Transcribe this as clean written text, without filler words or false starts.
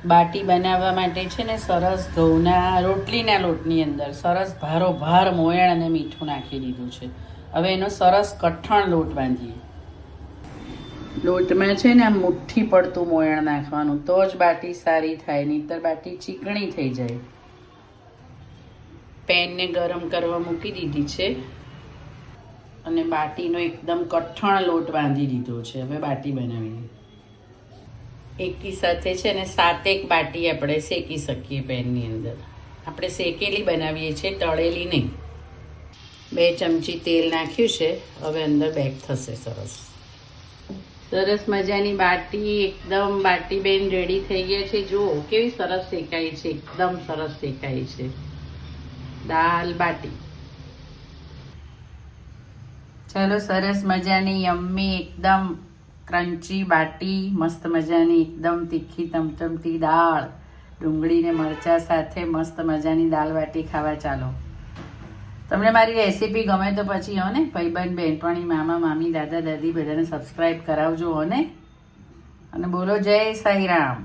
બાટી બનાવવા માટે છે ને સરસ ઘઉંના રોટલીના લોટની અંદર સરસ ભારોભાર મોયણ અને મીઠું નાખી દીધું છે. હવે એનો સરસ કઠણ લોટ બાંધીએ. લોટમાં છે ને આમ મુઠ્ઠી પડતું મોયણ નાખવાનું, તો જ બાટી સારી થાય, નહીંતર બાટી ચીકણી થઈ જાય. પેનને ગરમ કરવા મૂકી દીધી છે અને બાટીનો એકદમ કઠણ લોટ બાંધી દીધો છે. હવે બાટી બનાવીએ. એકી સાથે છે ને 7 બાટી આપણે શેકી શકીએ પેનની અંદર. આપણે શેકેલી બનાવીએ છીએ, તળેલી નહીં. 2 ચમચી તેલ નાખ્યું છે. હવે અંદર બેક થશે. સરસ મજાની બાટી, એકદમ બાટી બેન રેડી થઈ ગયા છે. જુઓ કેવી સરસ શેકાઈ છે, એકદમ સરસ શેકાઈ છે દાલ બાટી. ચાલો, સરસ મજાની યમ્મી એકદમ ક્રન્ચી બાટી, મસ્ત મજાની એકદમ તીખી તમતમતી દાળ, ડુંગળી ને મરચા સાથે મસ્ત મજાની દાલ બાટી ખાવા ચાલો. તમને મારી રેસીપી ગમે તો પછી હો ને ભાઈબંધ બહેનપણી મામા મામી દાદા દાદી બધાને સબસ્ક્રાઈબ કરાવજો હો ને. અને બોલો જય સાંઈ રામ.